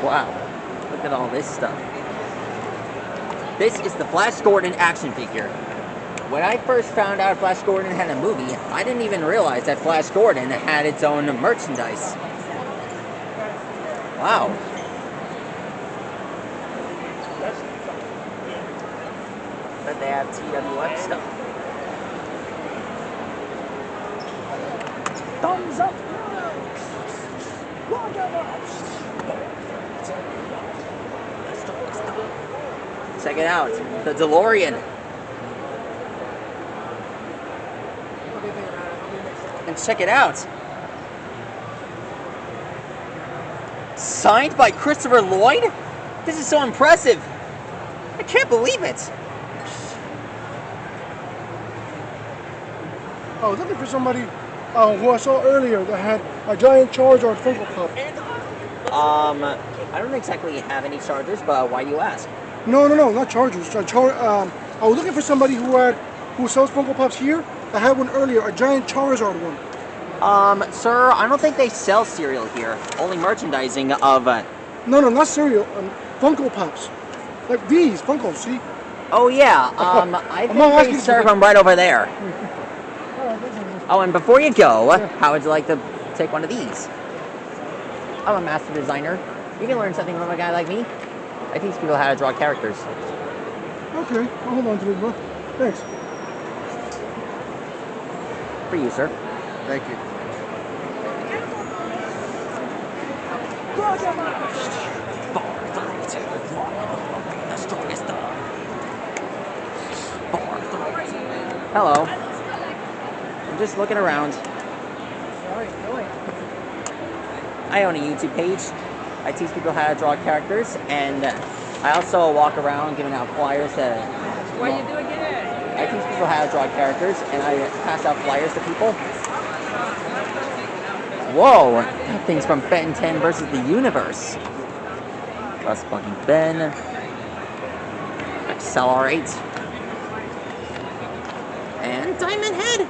Wow, look at all this stuff. This is the Flash Gordon action figure. When I first found out Flash Gordon had a movie, I didn't even realize that Flash Gordon had its own merchandise. Wow. But they have TWF stuff. Thumbs up! Check it out, the DeLorean. And check it out. Signed by Christopher Lloyd? This is so impressive. I can't believe it. I was looking for somebody who I saw earlier that had a giant Charizard Funko Pop. I don't exactly have any Chargers, but why do you ask? No, not Chargers. I was looking for somebody who sells Funko Pops here. I had one earlier, a giant Charizard one. Sir, I don't think they sell cereal here. Only merchandising of, No, not cereal. Funko Pops. Like these, Funkos, see? Oh, yeah. I think they serve them right over there. Oh, and before you go, how would you like to take one of these? I'm a master designer. You can learn something from a guy like me. I teach people how to draw characters. Okay, I'll hold on to it, bro. Thanks. For you, sir. Thank you. Hello. I'm just looking around. I own a YouTube page. I teach people how to draw characters, and I also walk around giving out flyers to... What are you doing here? I teach people how to draw characters, and I pass out flyers to people. Whoa! That thing's from Ben 10 versus the Universe. Plus Bunking Ben. Accelerate. And Diamond Head!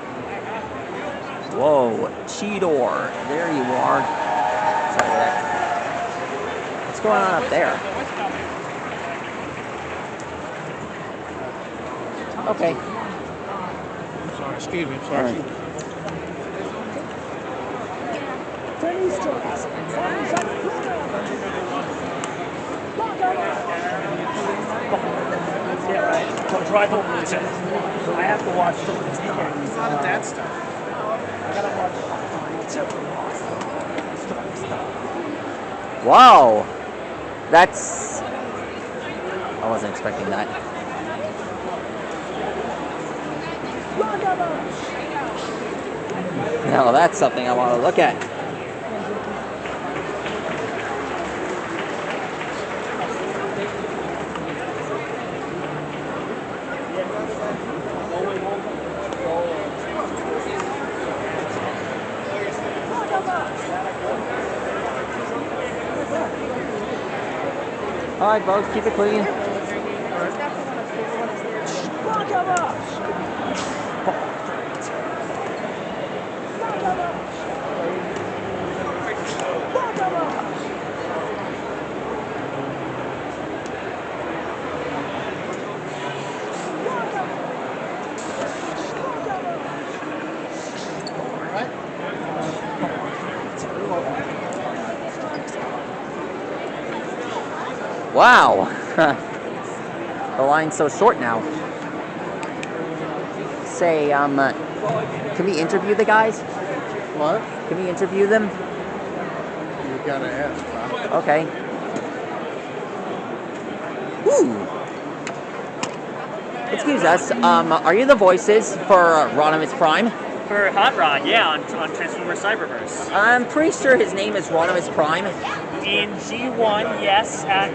Whoa, Cheetor. There you are. Sorry, that. What's going on up there? Okay. Sorry, excuse me. Sorry. Right. Yeah, right. So drive over to I have to watch some of this stuff. It's a lot of that stuff. I gotta watch. Wow! That's... I wasn't expecting that. Now that's something I want to look at. Alright folks, keep it clean. Wow! The line's so short now. Say, can we interview the guys? What? Can we interview them? You gotta ask, pal. Okay. Ooh! Excuse us, are you the voices for Rodimus Prime? For Hot Rod, yeah, on Transformers Cyberverse. I'm pretty sure his name is Rodimus Prime. In G1, yes, at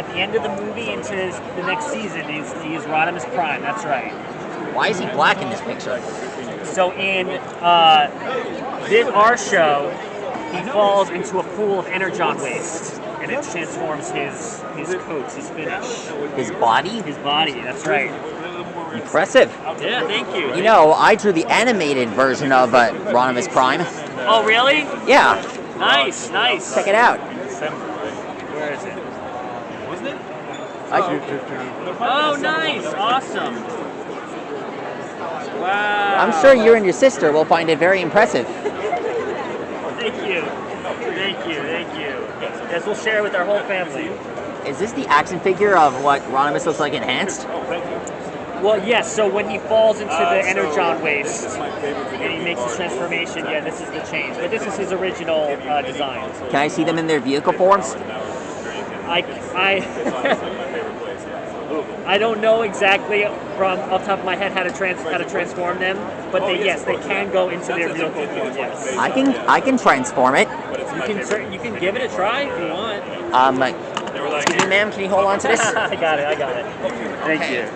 the end of the movie into the next season, he's Rodimus Prime, that's right. Why is he black in this picture? So in our show, he falls into a pool of energon waste, and it transforms his coat, his finish. His body? His body, that's right. Impressive. Yeah, thank you. You know, I drew the animated version of Rodimus Prime. Oh, really? Yeah, Nice, nice. check it out. Where is it? Wasn't it? Oh, nice! Awesome. Wow. I'm sure you and your sister will find it very impressive. Thank you. Thank you. Thank you. Yes, we'll share it with our whole family. Is this the action figure of what Rodimus looks like enhanced? Well, yes. So when he falls into the energon waste and he makes his transformation, yeah, this is the change. But this is his original design. Can I see them in their vehicle forms? I don't know exactly from off the top of my head how to transform them, but they can go into their vehicle form. Yes. I can transform it. You can give it a try if you want. Excuse me, ma'am. Can you hold on to this? I got it. Thank you.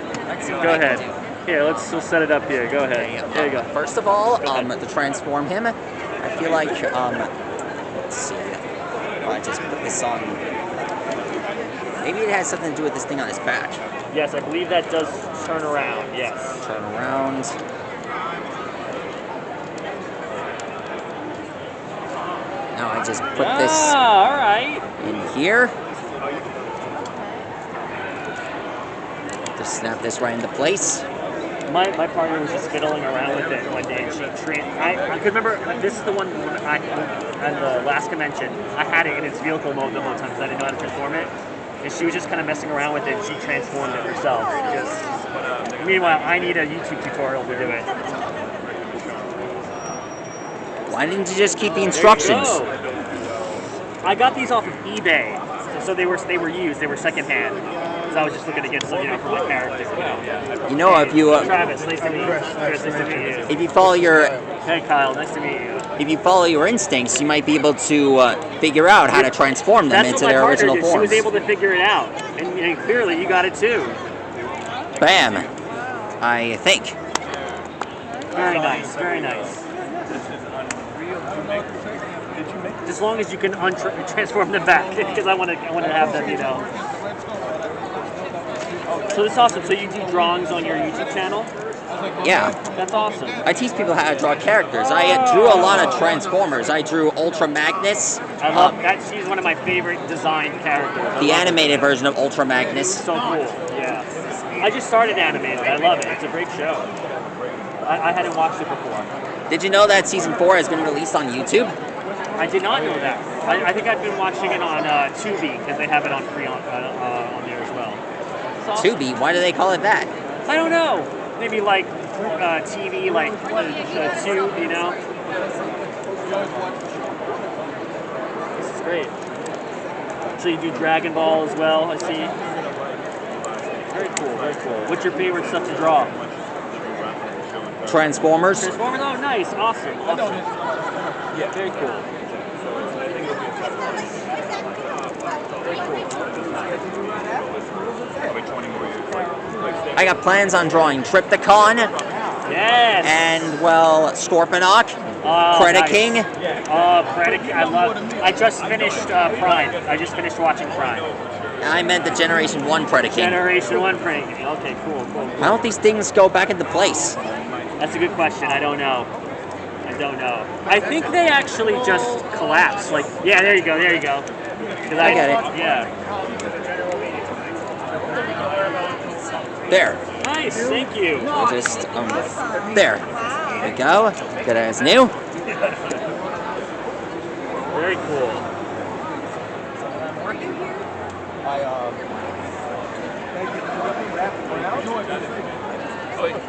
Go ahead. Here, we'll set it up here. Go ahead. There you go. First of all, to transform him, I feel like let's see. I just put this on. Maybe it has something to do with this thing on his back. Yes, I believe that does turn around. Yes. Turn around. Now I just put this all right. in here. Just snap this right into place. My partner was just fiddling around with it one day. I could remember, this is the one when on the last convention, I had it in its vehicle mode the whole time because I didn't know how to transform it. And she was just kind of messing around with it and she transformed it herself. Meanwhile, I need a YouTube tutorial to do it. Why didn't you just keep the instructions? I got these off of eBay. So they were used, they were secondhand. So I was just looking to get some, for my character. You know, if you Travis, nice to meet you. Chris, nice to meet you. if you follow your Hey Kyle, nice to meet you. if you follow your instincts, you might be able to figure out how to transform them into their original did. forms. She was able to figure it out, and clearly you got it too. Bam! I think. Very nice, very nice. As long as you can transform them back, because I want to have them, So this is awesome. So you do drawings on your YouTube channel? Yeah. That's awesome. I teach people how to draw characters. I drew a lot of Transformers. I drew Ultra Magnus. I love that. She's one of my favorite design characters. The animated version of Ultra Magnus. So cool. Yeah. I just started animated. I love it. It's a great show. I hadn't watched it before. Did you know that season 4 has been released on YouTube? I did not know that. I think I've been watching it on Tubi because they have it on free on there as well. Awesome. Tubi? Why do they call it that? I don't know. Maybe like TV, like Tube, This is great. So you do Dragon Ball as well, I see. Very cool, very cool. What's your favorite stuff to draw? Transformers. Transformers? Oh, nice. Awesome. Yeah, very cool. I got plans on drawing Triptychon. Yes. And, well, Scorponok. Predaking. Nice. Oh, Predaking. I just finished Prime. I just finished watching Prime. I meant the Generation 1 Predaking. Generation 1 Predaking. Okay, cool. How don't these things go back into place? That's a good question. I don't know. I think they actually just collapse. Like, yeah, there you go. I get it. Yeah. There. Nice, thank you. I'll just, there. There we go. Good as new. Very cool.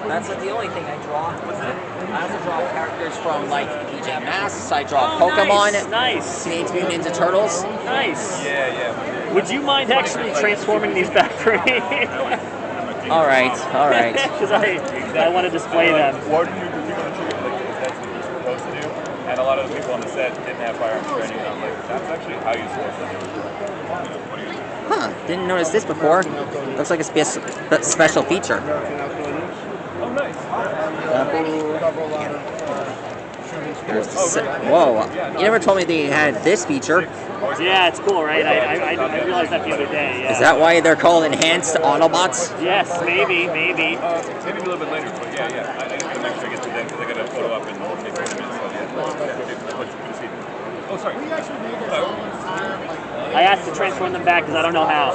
That's not the only thing I draw. I also draw characters from, like, PJ Masks. I draw Pokemon. Nice. Teenage Mutant Ninja Turtles. Nice. Yeah. Would you mind actually transforming these back for me? All right. Because I want to display them. What do you do? That's what you're supposed to do. And a lot of the people on the set didn't have firearms training. And I'm like, that's actually how you're supposed to do it. Huh, didn't notice this before. Looks like a special feature. Oh, nice. Whoa, you never told me they had this feature. Yeah, it's cool, right? I realized that the other day. Yeah. Is that why they're called enhanced Autobots? Yes, maybe. Maybe a little bit later, but yeah. I have to make sure I get to them because I got to photo up in 20 minutes. So yeah. Oh, sorry. I asked to transform them back because I don't know how.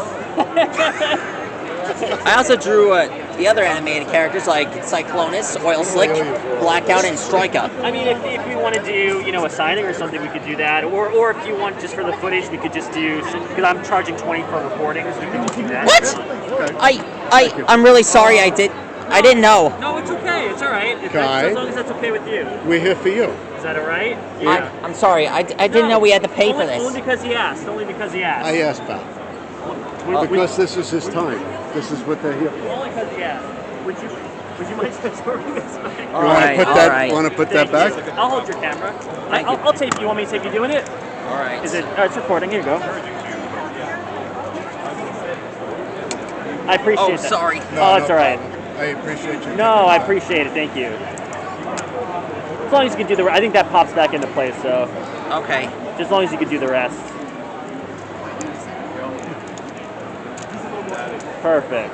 I also drew the other animated characters like Cyclonus, Oil Slick, Blackout, and Striker. I mean, if we want to do, a signing or something, we could do that. Or if you want just for the footage, we could just do, because I'm charging 20 for recordings, we could just do that. What? I'm really sorry. I didn't know. No, it's okay. It's all right. Kai? As long as that's okay with you. We're here for you. Is that all right? I'm sorry. I didn't know we had to pay for this. Only because he asked. Only because he asked. I asked Bob. Because this is his time. This is what they're here for. Only because he asked. Would you mind transforming this back? You want to put that back? I'll hold your camera. I'll tape you. You want me to tape you doing it? All right. Is it? It's recording. Here you go. I appreciate Oh, that. sorry. It's all right. I appreciate you. No, I appreciate it. Thank you. As long as you can do the, I think that pops back into place. So Okay. just as long as you can do the rest. Perfect.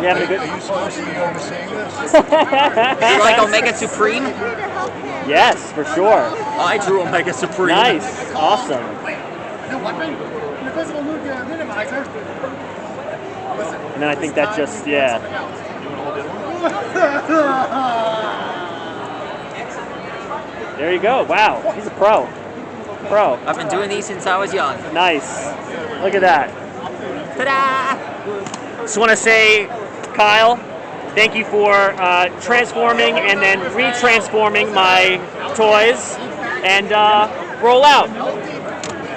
You having a good? Are you supposed to be overseeing this? Did you like Omega Supreme? Yes, for sure. I drew Omega Supreme. Nice. Awesome. And then I think that just, yeah. There you go. Wow. He's a pro. Pro. I've been doing these since I was young. Nice. Look at that. Ta-da! Just want to say, Kyle, thank you for transforming and then retransforming my toys. And roll out.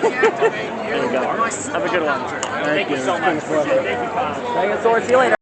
There you go. Have a good one. Thank you so much. Thank you, Kyle. Dinosaur, see you later.